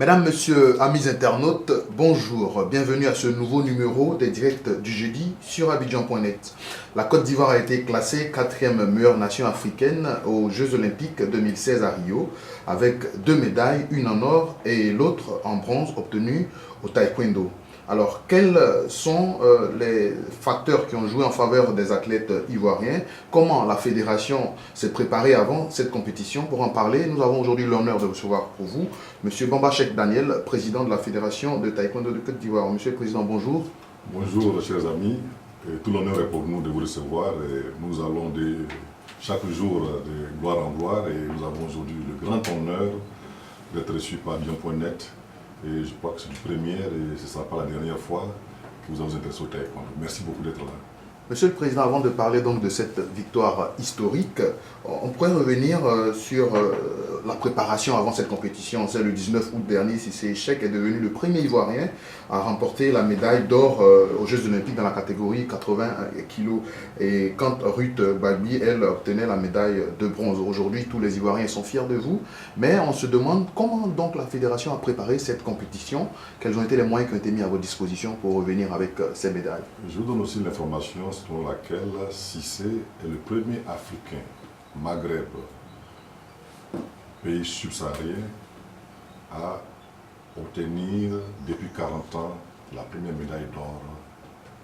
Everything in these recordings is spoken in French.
Mesdames, Messieurs, amis internautes, bonjour. Bienvenue à ce nouveau numéro des directs du jeudi sur Abidjan.net. La Côte d'Ivoire a été classée 4e meilleure nation africaine aux Jeux Olympiques 2016 à Rio, avec 2 médailles, une en or et l'autre en bronze obtenue au taekwondo. Alors, quels sont les facteurs qui ont joué en faveur des athlètes ivoiriens? Comment la fédération s'est préparée avant cette compétition? Pour en parler, nous avons aujourd'hui l'honneur de recevoir pour vous M. Bamba Cheikh Daniel, président de la Fédération de taekwondo de Côte d'Ivoire. Monsieur le Président, bonjour. Bonjour, chers amis. Tout l'honneur est pour nous de vous recevoir. Et nous allons chaque jour de gloire en gloire et nous avons aujourd'hui le grand honneur d'être reçus par Abidjan.net. Et je crois que c'est une première et ce ne sera pas la dernière fois que vous allez vous intéresser au taekwondo. Merci beaucoup d'être là. Monsieur le Président, avant de parler donc de cette victoire historique, on pourrait revenir sur la préparation avant cette compétition. C'est le 19 août dernier, Cissé Cheikh est devenu le premier Ivoirien à remporter la médaille d'or aux Jeux Olympiques dans la catégorie 80 kg. Et quand Ruth Babi, elle, obtenait la médaille de bronze. Aujourd'hui, tous les Ivoiriens sont fiers de vous. Mais on se demande comment donc la Fédération a préparé cette compétition. Quels ont été les moyens qui ont été mis à votre disposition pour revenir avec ces médailles? Je vous donne aussi l'information selon laquelle Cissé est le premier Africain, Maghreb, pays subsaharien, à obtenir depuis 40 ans la première médaille d'or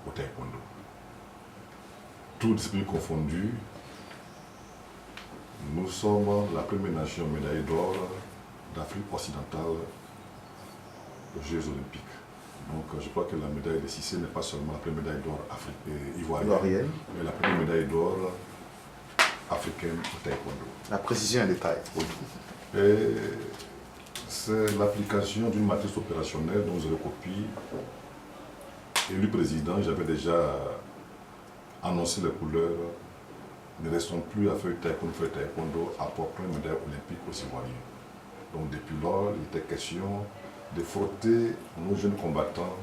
au taekwondo. Toutes disciplines confondues, nous sommes la première nation médaille d'or d'Afrique occidentale aux Jeux Olympiques. Donc je crois que la médaille de Cissé n'est pas seulement la première médaille d'or ivoirienne, mais la première médaille d'or africaine au taekwondo. La précision est détail. Et c'est l'application d'une matrice opérationnelle dont vous avez copie. Élu président, j'avais déjà annoncé les couleurs. Ne restons plus à faire taekwondo, apportons une médaille olympique aux Ivoiriens. Donc depuis lors, il était question de frotter nos jeunes combattants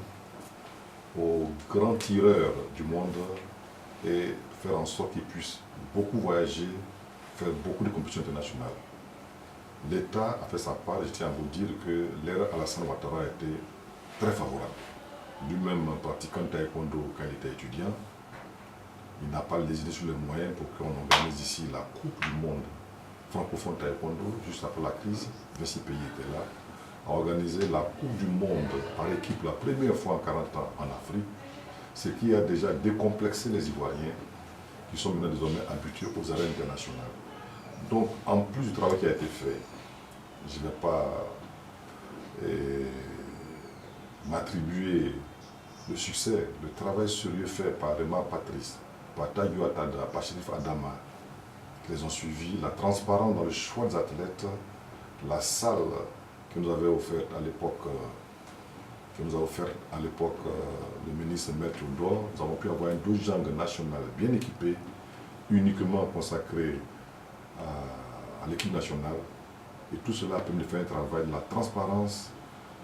aux grands tireurs du monde et faire en sorte qu'ils puissent beaucoup voyager, faire beaucoup de compétitions internationales. L'État a fait sa part et je tiens à vous dire que l'ère Alassane Ouattara a été très favorable. Lui-même pratiquant le taekwondo quand il était étudiant, il n'a pas hésité sur les moyens pour qu'on organise ici la Coupe du monde francophone taekwondo juste après la crise. 26 pays étaient là. A organisé la Coupe du monde par équipe la première fois en 40 ans en Afrique, ce qui a déjà décomplexé les Ivoiriens qui sont maintenant désormais habitués aux arènes internationales. Donc, en plus du travail qui a été fait, je ne vais pas m'attribuer le succès, le travail sérieux fait par Rema Patrice, par Tadio Atada, par Chérif Adama, qui les ont suivis, la transparence dans le choix des athlètes, la salle que nous avait offert à l'époque, le ministre Maître Oudor. Nous avons pu avoir un dojang national bien équipé, uniquement consacré à l'équipe nationale. Et tout cela a permis de faire un travail de la transparence,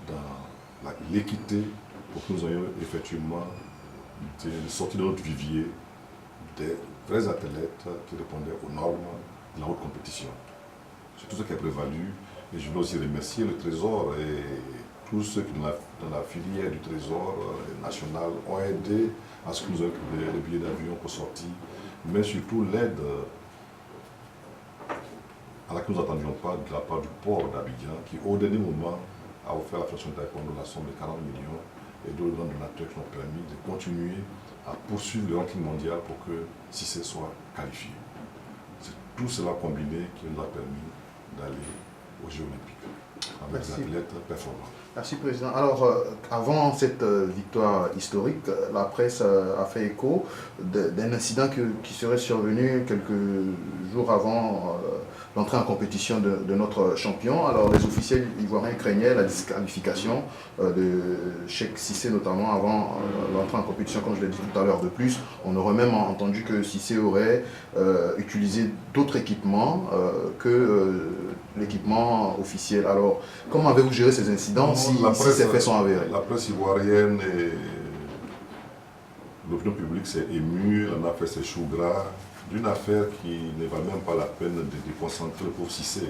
dans l'équité, pour que nous ayons effectivement sorti de notre vivier des vrais athlètes qui répondaient aux normes de la haute compétition. C'est tout ce qui a prévalu. Et je veux aussi remercier le Trésor et tous ceux qui, dans la filière du Trésor national, ont aidé à ce que nous ayons les billets d'avion pour sortir, mais surtout l'aide à laquelle nous n'attendions pas de la part du port d'Abidjan, qui au dernier moment a offert à la Fédération de taekwondo la somme de 40 millions et d'autres grands donateurs qui ont permis de continuer à poursuivre le ranking mondial pour que Cissé soit qualifié. C'est tout cela combiné qui nous a permis d'aller aux Jeux Olympiques, avec des athlètes performants. Merci Président. Alors, avant cette victoire historique, la presse a fait écho d'un incident qui serait survenu quelques jours avant l'entrée en compétition de notre champion. Alors, les officiels ivoiriens craignaient la disqualification de Cheikh Cissé, notamment avant l'entrée en compétition, comme je l'ai dit tout à l'heure. De plus, on aurait même entendu que Cissé aurait utilisé d'autres équipements que l'équipement officiel. Alors, comment avez-vous géré ces incidents si ces faits sont avérés? La presse ivoirienne et l'opinion publique s'est émue, on a fait ses choux gras d'une affaire qui ne va même pas la peine de déconcentrer le pauvre Cissé.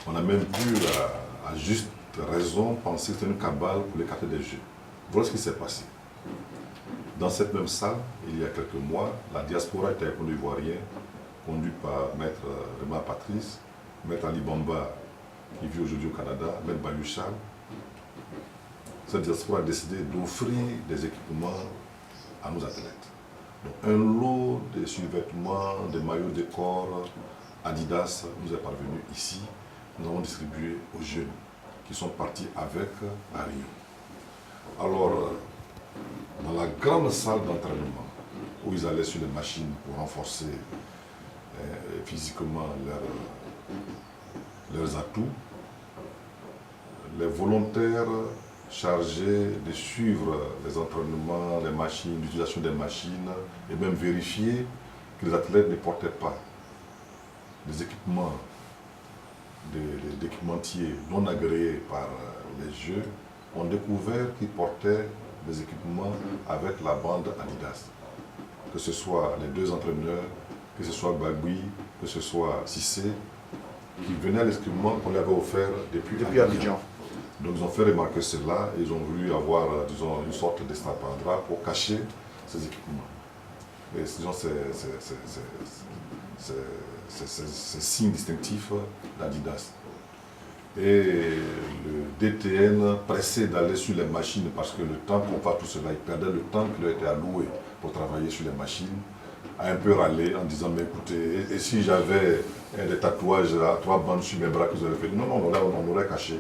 On a même pu, à juste raison penser que c'était une cabale pour l'écarter des Jeux. Voilà ce qui s'est passé. Dans cette même salle, il y a quelques mois, la diaspora taekwondo ivoirien, conduite par Maître Raymond Patrice, Maître Ali Bamba, qui vit aujourd'hui au Canada, Maître Bayou Charles. Cette diaspora a décidé d'offrir des équipements à nos athlètes. Donc, un lot de survêtements, de maillots de corps, Adidas nous est parvenu ici. Nous avons distribué aux jeunes qui sont partis avec à Rio. Alors, dans la grande salle d'entraînement, où ils allaient sur les machines pour renforcer physiquement leurs atouts, les volontaires chargés de suivre les entraînements, les machines, l'utilisation des machines, et même vérifier que les athlètes ne portaient pas des équipements, d'équipementiers non agréés par les Jeux, ont découvert qu'ils portaient des équipements avec la bande Adidas. Que ce soit les deux entraîneurs, que ce soit Bagui, que ce soit Cissé, qui venaient à l'équipement qu'on leur avait offert depuis Abidjan. Donc ils ont fait remarquer cela et ils ont voulu avoir, disons, une sorte d'estrapadra pour cacher ces équipements. Et disons, c'est signe distinctif d'Adidas. Et le DTN pressé d'aller sur les machines parce que le temps qu'on fasse tout cela, il perdait le temps qui leur était alloué pour travailler sur les machines, a un peu râlé en disant mais écoutez, et si j'avais des tatouages à 3 bandes sur mes bras que vous avez fait, non, on aurait caché.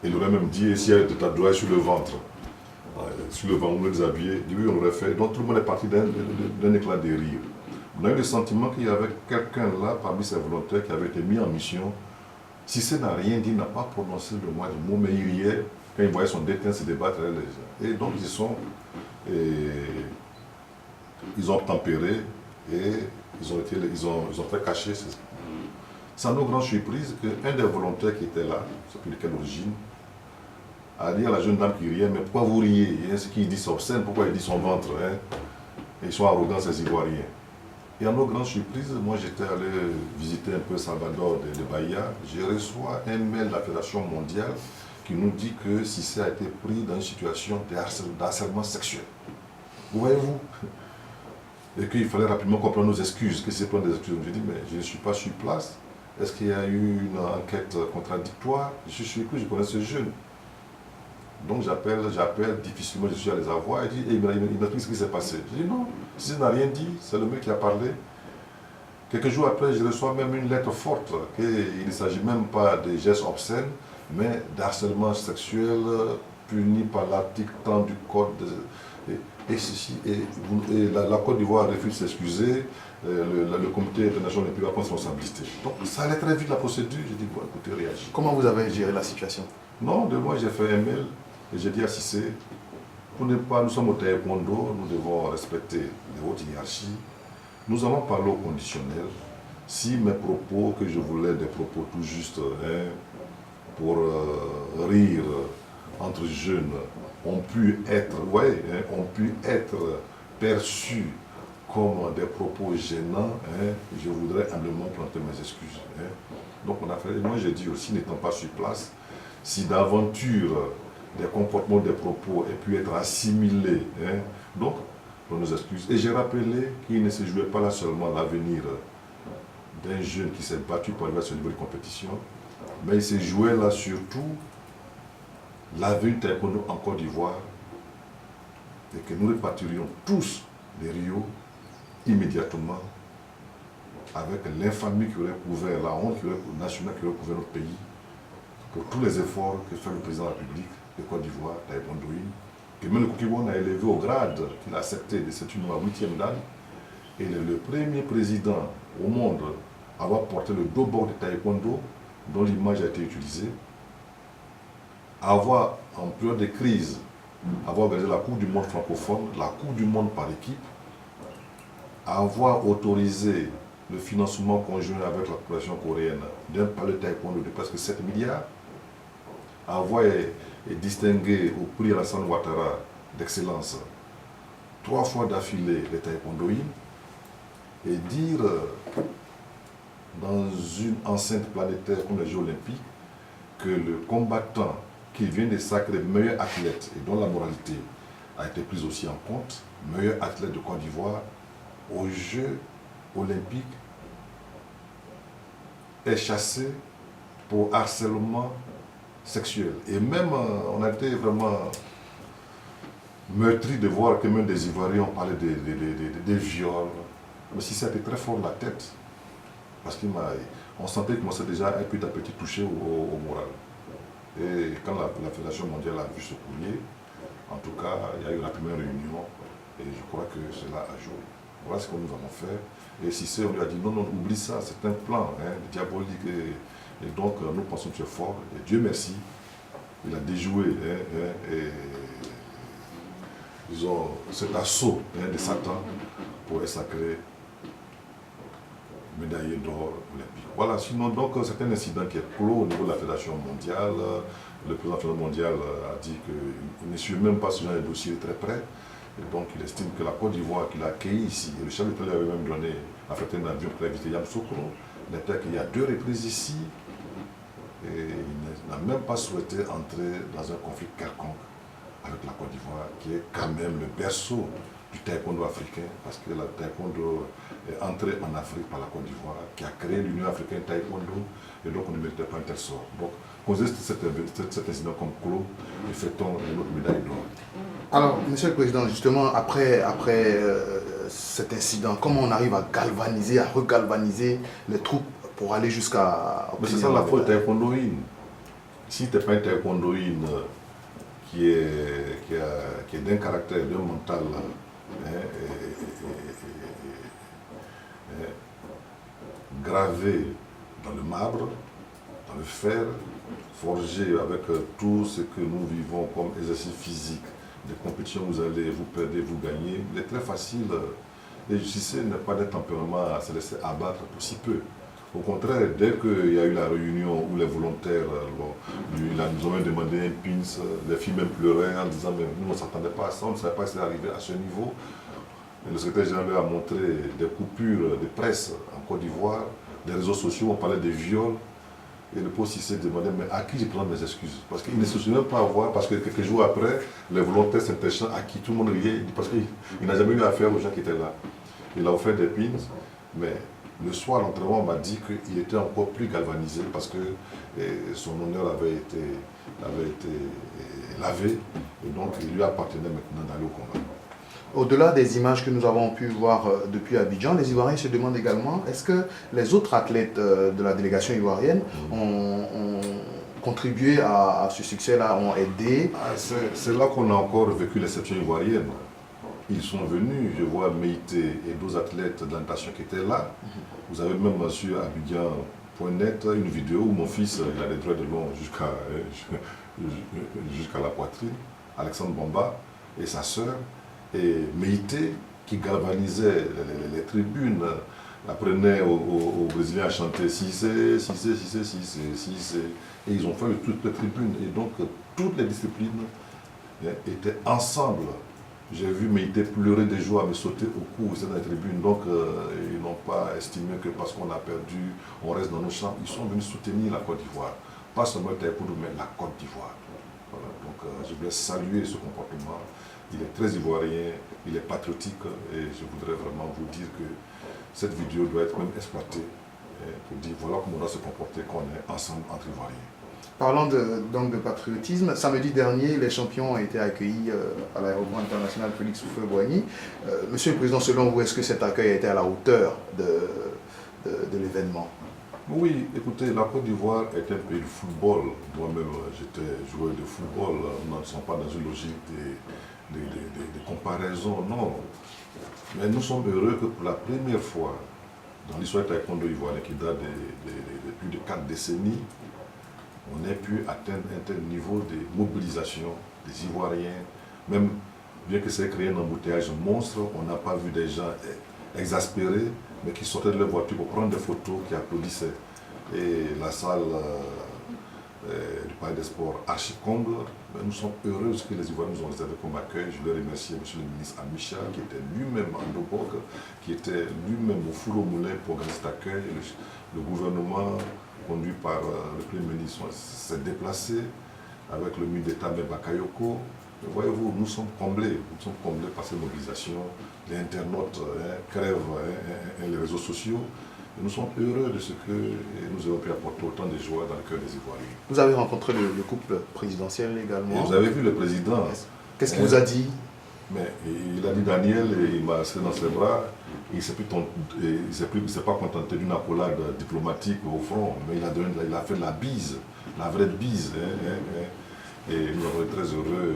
Et il aurait même dit, et s'il y a des tatouages sur le ventre, on me déshabillé, oui, on l'aurait fait. Donc tout le monde est parti d'un éclat de rire. On a eu le sentiment qu'il y avait quelqu'un là, parmi ces volontaires, qui avait été mis en mission. Si ça n'a rien dit, n'a pas prononcé le moindre mot, mais il riait quand il voyait son détenu se débattre avec les gens. Et donc ils ont tempéré et ils ont fait cacher. C'est à nos grandes surprises qu'un des volontaires qui était là, je ne sais plus de quelle origine, a dit à la jeune dame qui riait, mais pourquoi vous riez? Ce qu'il dit c'est obscène, pourquoi il dit son ventre, hein? Et ils sont arrogants ces Ivoiriens. Et à nos grandes surprises, moi j'étais allé visiter un peu Salvador de Bahia, je reçois un mail de la Fédération mondiale qui nous dit que Cissé a été pris dans une situation d'harcèlement sexuel. Vous voyez-vous? Et qu'il fallait rapidement comprendre nos excuses, que c'est plein des excuses. Je dis, mais je ne suis pas sur place. Est-ce qu'il y a eu une enquête contradictoire? Je suis surpris, je connais ce jeune. Donc j'appelle difficilement, je suis allé les avoir, il m'a dit ce qui s'est passé. Je dis non, si il n'a rien dit, c'est le mec qui a parlé. Quelques jours après, je reçois même une lettre forte, qu'il ne s'agit même pas de gestes obscènes, mais d'harcèlement sexuel puni par l'article 30 du Code. Et la Côte d'Ivoire refuse de s'excuser, le comité international n'est plus à prendre responsabilité. Donc ça allait très vite la procédure, j'ai dit, bon écoutez, réagissez. Comment vous avez géré la situation? Non, de moi j'ai fait un mail et j'ai dit à Cissé, nous sommes au taekwondo, nous devons respecter les hautes hiérarchies. Nous allons parler au conditionnel. Si mes propos, que je voulais des propos tout juste pour rire entre jeunes, ont pu être, ont pu être perçus comme des propos gênants, je voudrais humblement planter mes excuses. Donc on a fait, moi j'ai dit aussi, n'étant pas sur place, si d'aventure des comportements, des propos aient pu être assimilés, donc on nous excuse. Et j'ai rappelé qu'il ne se jouait pas là seulement l'avenir d'un jeune qui s'est battu pour arriver à ce niveau de compétition, mais il s'est joué là surtout l'avenir taekwondo en Côte d'Ivoire et que nous repartirions tous de Rio immédiatement avec l'infamie qui aurait couvert, la honte nationale qui aurait couvert notre pays pour tous les efforts que fait le président de la République de Côte d'Ivoire, Taekwondo, que même le Kokiwon a élevé au grade qu'il a accepté de cette union à 8e dan. Et le premier président au monde à avoir porté le dos bord de Taekwondo, dont l'image a été utilisée, à avoir, en période de crise, avoir organisé la Coupe du Monde francophone, la Coupe du Monde par équipe, à avoir autorisé le financement conjoint avec la population coréenne d'un palais taekwondo de presque 7 milliards, à avoir distingué au prix Alassane Ouattara d'excellence 3 fois d'affilée les taekwondoïnes, et dire dans une enceinte planétaire comme les Jeux olympiques que le combattant qui vient de sacrer meilleur athlète et dont la moralité a été prise aussi en compte, meilleur athlète de Côte d'Ivoire aux Jeux olympiques, est chassé pour harcèlement sexuel. Et même, on a été vraiment meurtri de voir que même des Ivoiriens ont parlé des viols. Mais si ça a été très fort la tête, parce qu'on sentait qu'il commençait déjà un peu à petit touché au moral. Et quand la Fédération mondiale a vu ce courrier, en tout cas, il y a eu la première réunion et je crois que cela a joué. Voilà ce que nous avons fait. Et Cissé, on lui a dit non, non, oublie ça, c'est un plan diabolique. Et donc, nous pensons que c'est fort. Et Dieu merci, il a déjoué disons, cet assaut de Satan pour être sacré médaillé d'or olympique. Voilà, sinon, donc, c'est un incident qui est clos au niveau de la Fédération mondiale. Le président de la Fédération mondiale a dit qu'il ne suit même pas ce genre de dossier très près. Et donc, il estime que la Côte d'Ivoire qu'il a accueilli ici, et le chef d'État lui avait même donné, affecté un avion pour inviter Yamoussoukro, il était qu'il y a 2 reprises ici, et il n'a même pas souhaité entrer dans un conflit quelconque avec la Côte d'Ivoire, qui est quand même le berceau du taekwondo africain, parce que le taekwondo est entré en Afrique par la Côte d'Ivoire, qui a créé l'Union africaine taekwondo, et donc on ne méritait pas un tel sort. Donc, considérez cet incident comme clos, et fait-on notre médaille d'or. Alors, Monsieur le Président, justement, après cet incident, comment on arrive à galvaniser, à regalvaniser les troupes pour aller jusqu'à... Mais c'est ça la faute taekwondoïne. Si tu n'es pas un taekwondoïne qui est d'un caractère, d'un mental gravé dans le marbre, dans le fer, forgé avec tout ce que nous vivons comme exercice physique, des compétitions, vous allez, vous perdez, vous gagnez, il est très facile. Et Cissé n'est pas d'un tempérament à se laisser abattre pour si peu. Au contraire, dès qu'il y a eu la réunion où les volontaires nous ont demandé un pins, les filles même pleuraient en disant mais nous ne s'attendait pas à ça, on ne savait pas que c'était arrivé à ce niveau. Et le secrétaire général a montré des coupures de presse en Côte d'Ivoire, des réseaux sociaux, on parlait de viols. Et le poste s'est demandé, mais à qui je prends mes excuses? Parce qu'il ne se souvient pas avoir, parce que quelques jours après, les volontaires s'interchant à qui tout le monde riait, parce qu'il n'a jamais eu affaire aux gens qui étaient là. Il a offert des pins, mais le soir, l'entraînement m'a dit qu'il était encore plus galvanisé parce que son honneur avait été lavé, et donc il lui appartenait maintenant d'aller au combat. Au-delà des images que nous avons pu voir depuis Abidjan, les Ivoiriens se demandent également, est-ce que les autres athlètes de la délégation ivoirienne ont contribué à ce succès-là, ont aidé? C'est là qu'on a encore vécu l'exception ivoirienne. Ils sont venus, je vois Meïté et 2 athlètes de la natation qui étaient là. Vous avez même sur Abidjan.net une vidéo où mon fils, il a des droits de long jusqu'à la poitrine, Alexandre Bamba et sa sœur. Et Meïté, qui galvanisait les tribunes, apprenait aux Brésiliens à chanter Cissé, Cissé, Cissé, Cissé, Cissé. Et ils ont fait le tour de la tribune. Et donc, toutes les disciplines étaient ensemble. J'ai vu Meïté pleurer des joies, me sauter au cou dans la tribune. Donc, ils n'ont pas estimé que parce qu'on a perdu, on reste dans nos champs. Ils sont venus soutenir la Côte d'Ivoire. Pas seulement le taekwondo, mais la Côte d'Ivoire. Voilà. Donc, je voulais saluer ce comportement. Il est très ivoirien, il est patriotique et je voudrais vraiment vous dire que cette vidéo doit être même exploitée pour dire voilà comment on doit se comporter quand on est ensemble entre Ivoiriens. Parlant donc de patriotisme, samedi dernier, les champions ont été accueillis à l'aéroport international Félix Houphouët-Boigny. Monsieur le Président, selon vous, est-ce que cet accueil a été à la hauteur de l'événement? Oui, écoutez, la Côte d'Ivoire est un pays de football. Moi-même, j'étais joueur de football. Nous ne sommes pas dans une logique de comparaison, non. Mais nous sommes heureux que pour la première fois dans l'histoire du taekwondo ivoirien qui date de plus de 4 décennies, on ait pu atteindre un tel niveau de mobilisation des Ivoiriens. Même bien que ça ait créé un embouteillage monstre, on n'a pas vu des gens exaspérés, mais qui sortaient de leur voiture pour prendre des photos, qui applaudissaient. Et la salle du Palais des Sports archi-comble. Nous sommes heureux de ce que les Ivoiriens nous ont réservé comme accueil. Je voulais remercier M. le ministre Amicha, qui était lui-même en Dobok, qui était lui-même au four au moulin pour organiser cet accueil. Le gouvernement, conduit par le Premier ministre, s'est déplacé avec le ministre d'État Bakayoko. Voyez-vous, nous sommes comblés par cette mobilisation. Les internautes crèvent les réseaux sociaux. Et nous sommes heureux de ce que nous avons pu apporter autant de joie dans le cœur des Ivoiriens. Vous avez rencontré le couple présidentiel également. Et vous avez vu le président. Qu'est-ce qu'il vous a dit? Mais il a dit Daniel, et il m'a serré dans ses bras. Il ne s'est pas contenté d'une accolade diplomatique au front, mais il a fait la bise, la vraie bise. Et nous avons été très heureux.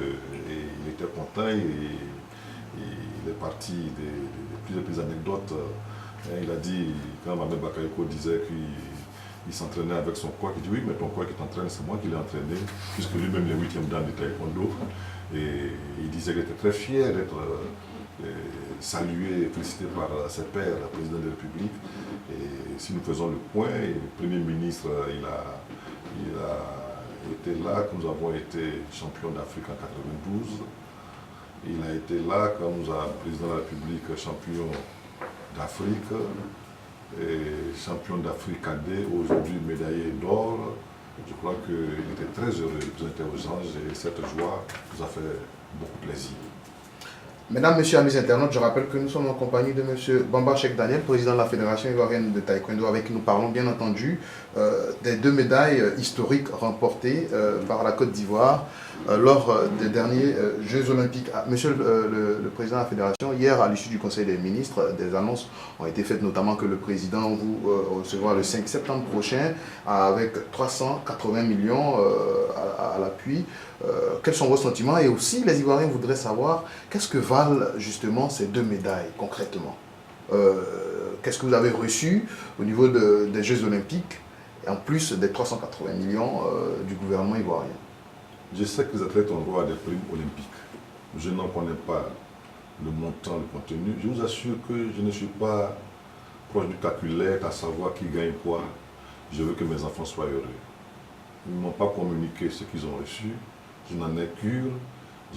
Et il était content. Il est parti de plusieurs anecdotes. Il a dit, quand Mohamed Bakayoko disait qu'il s'entraînait avec son coach, il dit oui, mais ton coach qui t'entraîne, c'est moi qui l'ai entraîné, puisque lui-même est 8e dan de taekwondo. Et il disait qu'il était très fier d'être salué et félicité par ses pairs, le président de la République. Et si nous faisons le point, le Premier ministre, il a été là quand nous avons été champions d'Afrique en 92. Il a été là quand nous avons, le président de la République, champion d'Afrique, et champion d'Afrique cadet, aujourd'hui médaillé d'or. Je crois qu'il était très heureux de présenter aux anges et cette joie nous a fait beaucoup plaisir. Mesdames, Messieurs, amis internautes, je rappelle que nous sommes en compagnie de M. Bamba Cheikh Daniel, président de la Fédération ivoirienne de taekwondo, avec qui nous parlons bien entendu des 2 médailles historiques remportées par la Côte d'Ivoire lors des derniers Jeux Olympiques. Monsieur le président de la Fédération, hier à l'issue du Conseil des ministres, des annonces ont été faites, notamment que le président vous recevra le 5 septembre prochain avec 380 millions à l'appui. Quels sont vos sentiments? Et aussi, les Ivoiriens voudraient savoir qu'est-ce que valent justement ces 2 médailles concrètement. Qu'est-ce que vous avez reçu au niveau des Jeux Olympiques, et en plus des 380 millions du gouvernement ivoirien? Je sais que les athlètes ont droit à des primes olympiques. Je n'en connais pas le montant, le contenu. Je vous assure que je ne suis pas proche du calculaire à savoir qui gagne quoi. Je veux que mes enfants soient heureux. Ils ne m'ont pas communiqué ce qu'ils ont reçu. Je n'en ai cure.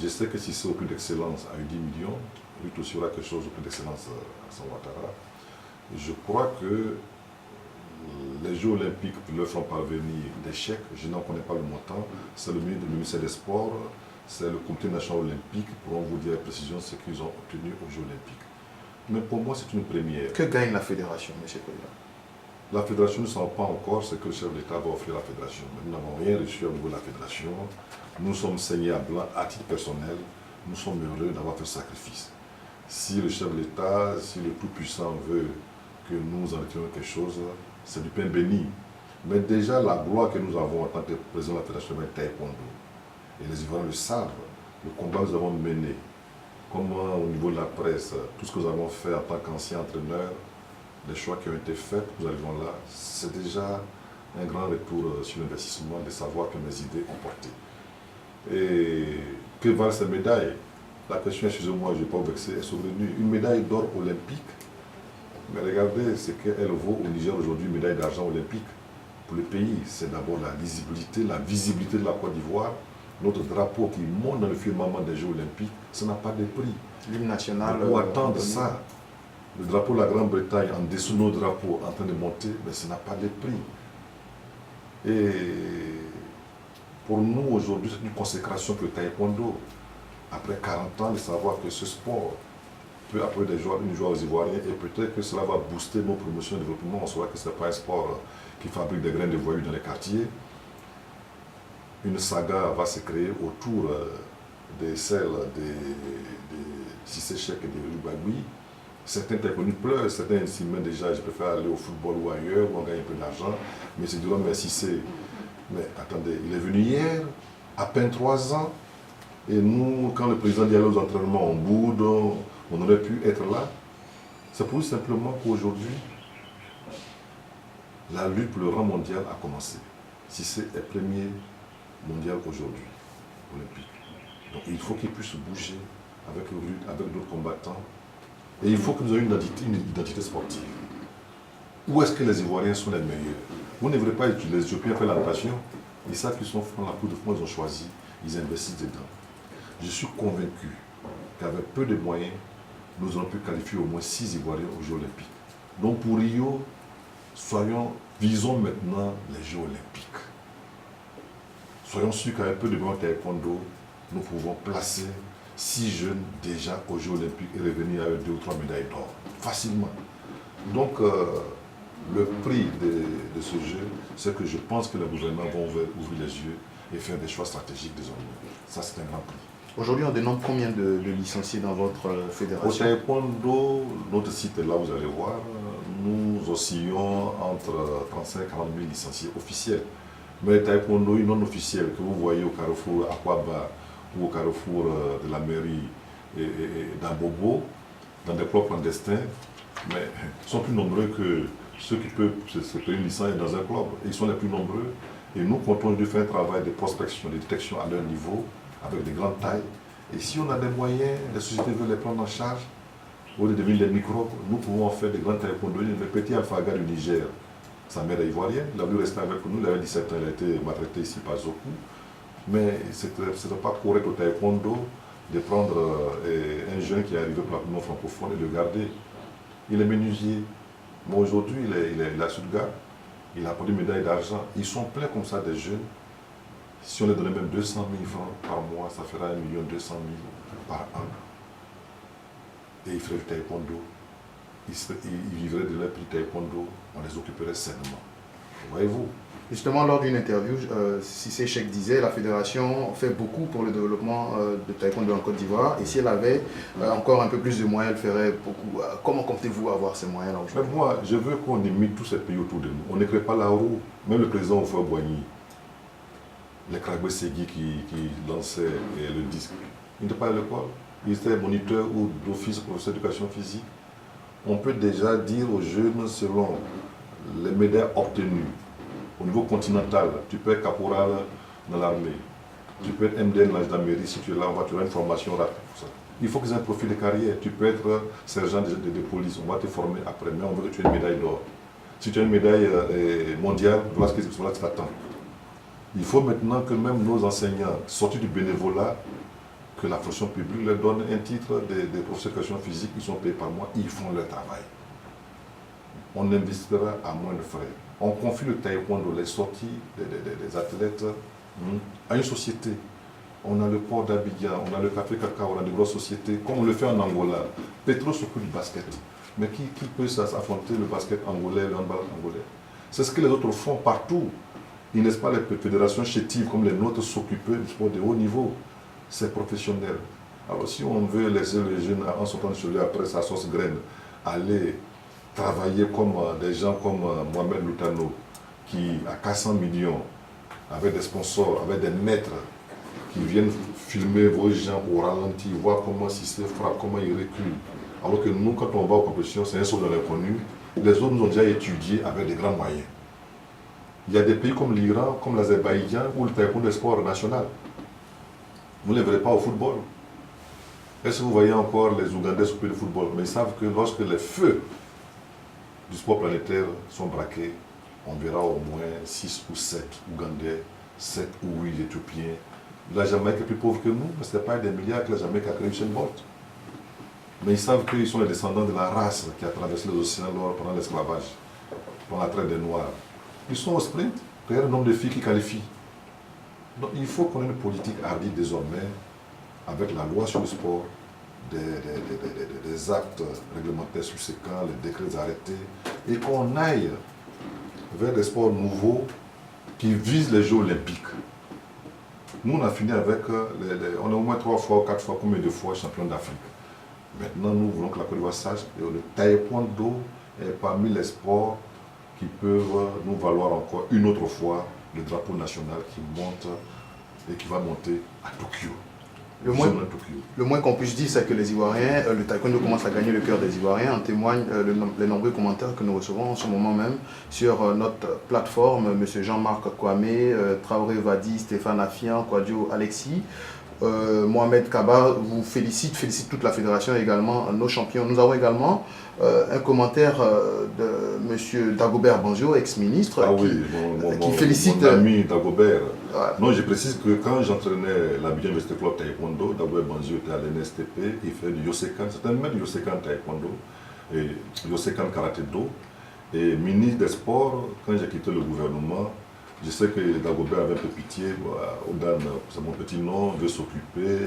Je sais que si c'est au prix d'excellence à 10 millions, lui aussi aura quelque chose au prix d'excellence à San Ouattara. Je crois que les Jeux Olympiques leur font parvenir des chèques. Je n'en connais pas le montant. C'est le ministère des Sports, c'est le Comité national olympique qui pourront vous dire avec précision ce qu'ils ont obtenu aux Jeux Olympiques. Mais pour moi, c'est une première. Que gagne la Fédération, M. le Président? La Fédération ne sait pas encore ce que le chef de l'État va offrir à la Fédération. Mais nous n'avons rien reçu au niveau de la Fédération. Nous sommes saignés à blanc à titre personnel. Nous sommes heureux d'avoir fait ce sacrifice. Si le chef de l'État, si le Tout-Puissant veut que nous en retirions quelque chose, c'est du pain béni. Mais déjà, la gloire que nous avons en tant que président de la Fédération de taekwondo, et les Ivoiriens le savent, le combat que nous avons mené, comment au niveau de la presse, tout ce que nous avons fait en tant qu'ancien entraîneur, les choix qui ont été faits, nous arrivons là, c'est déjà un grand retour sur l'investissement de savoir que mes idées ont porté. Et que valent ces médailles? La question, excusez-moi, je ne vais pas vous vexer, est survenue. Une médaille d'or olympique, mais regardez ce qu'elle vaut au Niger aujourd'hui, une médaille d'argent olympique. Pour le pays, c'est d'abord la visibilité de la Côte d'Ivoire. Notre drapeau qui monte dans le firmament des Jeux Olympiques, ça n'a pas de prix. L'hymne national. Pour attendre ça, le drapeau de la Grande-Bretagne en dessous de nos drapeaux en train de monter, mais ça n'a pas de prix. Et pour nous aujourd'hui, c'est une consécration pour le taekwondo. Après 40 ans, de savoir que ce sport peut apporter une joie aux Ivoiriens et peut-être que cela va booster nos promotions et développement. On saura que ce n'est pas un sport qui fabrique des grains de voyous dans les quartiers. Une saga va se créer autour de celle de Cissé Chek et de Rubagui. Certains taekwondistes pleurent, certains s'y mettent déjà, je préfère aller au football ou ailleurs où on gagne un peu d'argent. Mais c'est durant mais Cissé. Mais attendez, il est venu hier, à peine 3 ans. Et nous, quand le président dit aller aux entraînements, on boude, on aurait pu être là. C'est pour simplement qu'aujourd'hui, la lutte pour le rang mondial a commencé. Cissé est premier mondial aujourd'hui, olympique. Donc il faut qu'il puisse bouger avec le lutte, avec d'autres combattants. Et il faut que nous ayons une identité sportive. Où est-ce que les Ivoiriens sont les meilleurs? Vous ne voulez pas utiliser les Éthiopiens faire la natation. Ils savent qu'ils sont dans la coupe de fond, ils ont choisi, ils investissent dedans. Je suis convaincu qu'avec peu de moyens, nous aurons pu qualifier au moins 6 Ivoiriens aux Jeux Olympiques. Donc pour Rio, visons maintenant les Jeux Olympiques. soyons sûrs qu'avec un peu de bon taekwondo, nous pouvons placer 6 jeunes déjà aux Jeux Olympiques et revenir avec 2 ou 3 médailles d'or, facilement. Donc, le prix de ce jeu, c'est que je pense que le gouvernement va ouvrir les yeux et faire des choix stratégiques désormais. Ça, c'est un grand prix. Aujourd'hui, on dénombre combien de licenciés dans votre fédération? Au taekwondo, notre site est là, vous allez voir, nous oscillons entre 35 et 40 000 licenciés officiels. Mais le taekwondo non officiel que vous voyez au carrefour Aquaba ou au carrefour de la mairie et d'Ambobo, dans des clubs clandestins, mais sont plus nombreux que ceux qui peuvent se payer une licence dans un club. Ils sont les plus nombreux et nous comptons de faire un travail de prospection, de détection à leur niveau, avec des grandes tailles. Et si on a des moyens, les sociétés veulent les prendre en charge, au lieu de devenir des microbes, nous pouvons faire des grands taekwondo. Le petit Alphaga du Niger, sa mère est ivoirienne, il a voulu rester avec nous, il avait 17 ans, il a été maltraité ici par Zoku. Mais ce n'est pas correct au taekwondo de prendre un jeune qui est arrivé pour la première francophone et le garder. Il est menuisier. Mais aujourd'hui, il est à Stuttgart, il a produit une médaille d'argent. Ils sont pleins comme ça des jeunes. Si on les donnait même 200 000 francs par mois, ça fera 1 200 000 par an. Et ils feraient du taekwondo. Ils vivraient de leur prix taekwondo, on les occuperait sainement. Voyez-vous? Justement, lors d'une interview, Cissé Cheikh disait que la fédération fait beaucoup pour le développement de taekwondo en Côte d'Ivoire. Et si elle avait encore un peu plus de moyens, elle ferait beaucoup. Comment comptez-vous avoir ces moyens-là aujourd'hui? Moi, je veux qu'on imite tous ces pays autour de nous. On ne crée pas la roue. Même le président Oufoué Boigny, les Kragwe Segui qui lançaient le disque, il n'était pas à l'école. Il était moniteur ou d'office professeur d'éducation physique. On peut déjà dire aux jeunes, selon les médailles obtenues, au niveau continental, tu peux être caporal dans l'armée, tu peux être MDN l'âge d'Amérique, si tu es là, on va te donner une formation rapide pour ça. Il faut qu'ils aient un profil de carrière. Tu peux être sergent de police, on va te former après, mais on veut que tu aies une médaille d'or. Si tu as une médaille mondiale, voilà ce que tu t'attends. Il faut maintenant que même nos enseignants, sortis du bénévolat, que la fonction publique leur donne un titre de professeur d'éducation physique, ils sont payés par mois, ils font leur travail. On investira à moins de frais. On confie le taekwondo, les sorties des athlètes à une société. On a le port d'Abidjan, on a le café cacao, on a de grosses sociétés, comme on le fait en Angola. Petro s'occupe du basket. Mais qui peut affronter le basket angolais, le handball angolais? C'est ce que les autres font partout. Il n'est pas les fédérations chétives comme les nôtres s'occuper du sport de haut niveau. C'est professionnel. Alors si on veut laisser les jeunes en sortant sur lui après sa sauce graine, aller travailler comme des gens comme Mohamed Loutano, qui a 400 millions, avec des sponsors, avec des maîtres, qui viennent filmer vos gens au ralenti, voir comment Cissé frappe, comment il recule. Alors que nous, quand on va aux compétitions, c'est un saut dans l'inconnu. Les autres nous ont déjà étudié avec des grands moyens. Il y a des pays comme l'Iran, comme l'Azerbaïdjan, où le taekwondo est sport national. Vous ne les verrez pas au football. Est-ce que vous voyez encore les Ougandais s'occuper du football? Mais ils savent que lorsque les feux du sport planétaire sont braqués, on verra au moins 6 ou 7 Ougandais, 7 ou 8 Éthiopiens. La Jamaïque est plus pauvre que nous, mais ce n'est pas des milliards que la Jamaïque a créé Usain Bolt. Mais ils savent qu'ils sont les descendants de la race qui a traversé les océans pendant l'esclavage, pendant la traite des Noirs. Ils sont au sprint, regardez le nombre de filles qui qualifient. Donc il faut qu'on ait une politique hardie désormais, avec la loi sur le sport, des actes réglementaires subséquents, les décrets arrêtés, et qu'on aille vers des sports nouveaux qui visent les Jeux Olympiques. Nous, on a fini avec, on est au moins 3 fois ou 4 fois, combien de fois champion d'Afrique. Maintenant, nous voulons que la Côte d'Ivoire sache que le taekwondo est parmi les sports qui peuvent nous valoir encore une autre fois le drapeau national qui monte et qui va monter à Tokyo. Le moins qu'on puisse dire, c'est que les Ivoiriens, le taekwondo commence à gagner le cœur des Ivoiriens. En témoignent les nombreux commentaires que nous recevons en ce moment même sur notre plateforme. M. Jean-Marc Kwame, Traoré Vadi, Stéphane Afian, Kwadjo Alexis, Mohamed Kaba vous félicite toute la fédération et également nos champions. Nous avons également un commentaire de M. Dagobert Banjo, ex-ministre, qui félicite... Mon ami Dagobert. Ouais. Non, je précise que quand j'entraînais l'Abidjan Université Club Taekwondo, Dagobert Banjo était à l'NSTP, il fait du Yosekan, c'est un maître du Yosekan Taekwondo et Yosekan Karaté Do. Et ministre des Sports, quand j'ai quitté le gouvernement, Je sais que Dagobert avait un peu pitié, Odan, c'est mon petit nom, veut s'occuper.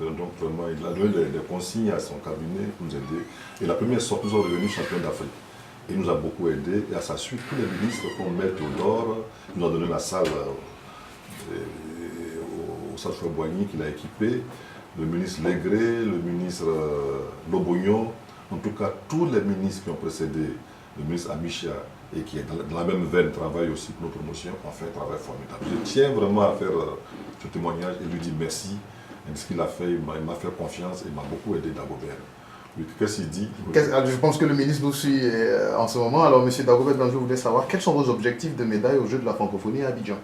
Donc vraiment, il a donné des consignes à son cabinet pour nous aider. Et la première sortie, nous sommes revenus champions d'Afrique. Il nous a beaucoup aidé. Et à sa suite, tous les ministres, comme Maître Théodore, nous a donné la salle au Salle Boigny qu'il a équipé. Le ministre Légré, le ministre Lobognon, en tout cas tous les ministres qui ont précédé, le ministre Amicia, et qui est dans la même veine, travaille aussi pour nos promotions, ont fait un travail formidable. Je tiens vraiment à faire ce témoignage et lui dire merci de ce qu'il a fait. Il m'a fait confiance et m'a beaucoup aidé Dagobert. Qu'est-ce qu'il dit? Je pense que le ministre nous suit en ce moment. Alors, M. Dagobert, je voulais savoir quels sont vos objectifs de médaille aux Jeux de la francophonie à Abidjan?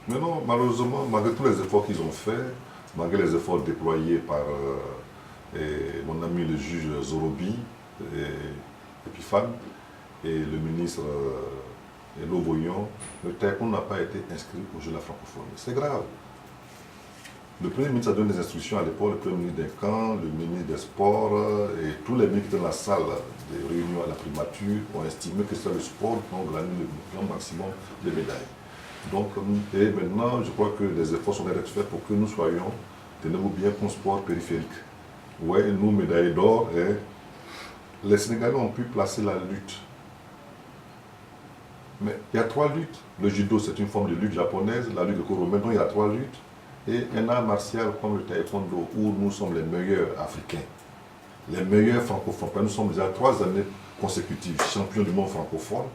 Mais non, malheureusement, malgré tous les efforts qu'ils ont faits, malgré les efforts déployés par mon ami le juge Zorobi et Epifan, et le ministre Loboyon, le taekwondo n'a pas été inscrit au jeu de la francophonie. C'est grave. Le Premier ministre a donné des instructions à l'époque, le Premier ministre des camps, le ministre des Sports et tous les ministres de la salle des réunions à la primature ont estimé que c'est le sport qui a gagné le grand maximum de médailles. Donc, et maintenant, je crois que des efforts sont faits pour que nous soyons, tenez-vous bien, un sport périphérique. Ouais, nous, médailles d'or, et les Sénégalais ont pu placer la lutte. Mais il y a 3 luttes. Le judo, c'est une forme de lutte japonaise, la lutte gréco-romaine, donc il y a 3 luttes. Et un art martial comme le taekwondo, où nous sommes les meilleurs africains, les meilleurs francophones. Nous sommes déjà 3 années consécutives champions du monde francophone.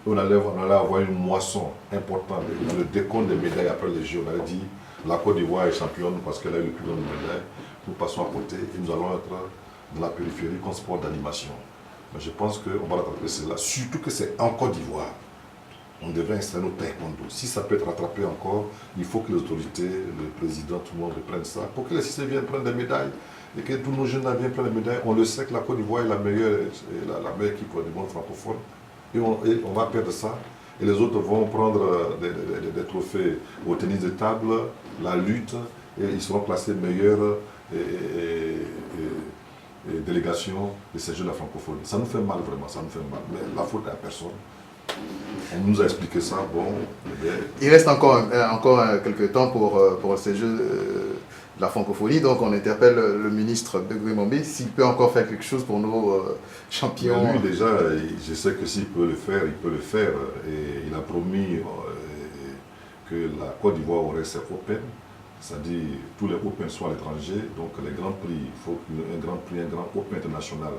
Et on allait avoir une moisson importante dans le décompte des médailles après les Jeux. On avait dit la Côte d'Ivoire est championne parce qu'elle a eu le plus grand médaille. Nous passons à côté et nous allons être dans la périphérie comme sport d'animation. Mais je pense qu'on va rattraper cela, surtout que c'est en Côte d'Ivoire. On devrait installer nos taekwondo. Si ça peut être rattrapé encore, il faut que les autorités, le président, tout le monde reprenne ça pour que les Cissé viennent prendre des médailles et que tous nos jeunes viennent prendre des médailles. On le sait que la Côte d'Ivoire est la meilleure équipe du monde francophone et on va perdre ça. Et les autres vont prendre des trophées au tennis de table, la lutte, et ils seront classés meilleurs délégations de ces jeux de la francophonie. Ça nous fait mal vraiment, ça nous fait mal. Mais la faute est à personne. On nous a expliqué ça, bon. Il reste encore quelques temps pour ces Jeux de la francophonie, donc on interpelle le ministre Begré Mombé s'il peut encore faire quelque chose pour nos champions. Mais lui déjà, je sais que s'il peut le faire, il peut le faire. Et il a promis que la Côte d'Ivoire aurait ses Open, c'est-à-dire tous les Open soient à l'étranger, donc les grands prix, il faut qu'un grand prix, un grand Open international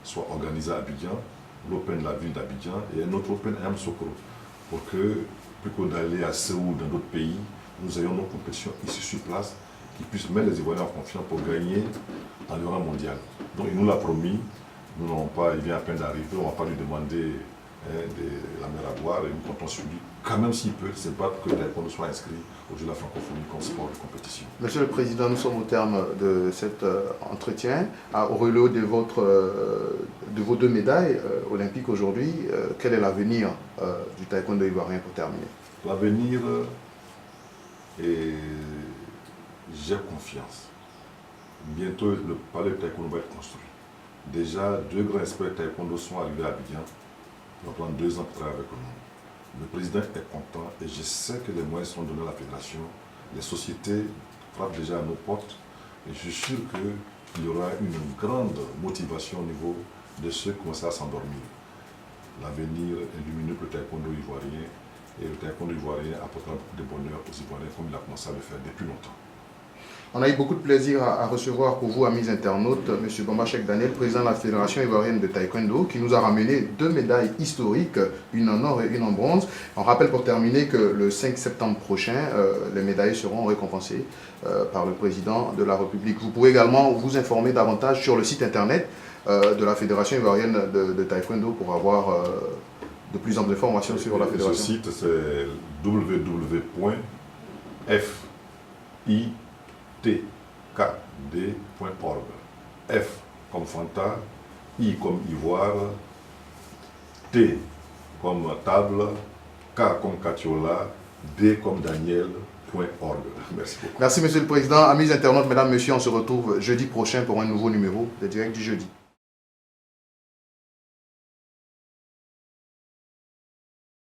soit organisé à Abidjan, l'Open de la ville d'Abidjan et un autre Open à Yamoussoukro, pour que, plutôt d'aller à Séoul, dans d'autres pays, nous ayons nos compétitions ici sur place, qui puissent mettre les Ivoiriens en confiance pour gagner dans le rang mondial. Donc il nous l'a promis, nous n'avons pas, il vient à peine d'arriver, on ne va pas lui demander la mer à boire, et nous comptons sur lui, quand même s'il peut, c'est pas que le taekwondo soit inscrit au jeu de la francophonie comme sport de compétition. Monsieur le Président, nous sommes au terme de cet entretien. Au relais de vos 2 médailles olympiques aujourd'hui, quel est l'avenir du taekwondo ivoirien pour terminer? L'avenir, j'ai confiance. Bientôt, le palais de taekwondo va être construit. Déjà, 2 grands experts taekwondo sont arrivés à Abidjan. Ils vont prendre 2 ans pour travailler avec nous. Le président est content et je sais que les moyens seront donnés à la fédération. Les sociétés frappent déjà à nos portes et je suis sûr qu'il y aura une grande motivation au niveau de ceux qui commencent à s'endormir. L'avenir est lumineux pour le taekwondo ivoirien et le taekwondo ivoirien apportera beaucoup de bonheur aux Ivoiriens comme il a commencé à le faire depuis longtemps. On a eu beaucoup de plaisir à recevoir pour vous, amis internautes, M. Bamba Cheikh Daniel, président de la Fédération ivoirienne de taekwondo, qui nous a ramené 2 médailles historiques, une en or et une en bronze. On rappelle pour terminer que le 5 septembre prochain, les médailles seront récompensées par le président de la République. Vous pouvez également vous informer davantage sur le site internet de la Fédération ivoirienne de taekwondo pour avoir de plus amples informations sur la fédération. Ce site, c'est www.fikd.org. F comme Fanta, I comme Ivoire, T comme table, K comme Catiola, D comme Daniel.org. Merci beaucoup. Merci Monsieur le Président. Amis internautes, mesdames, messieurs, on se retrouve jeudi prochain pour un nouveau numéro de Direct du Jeudi.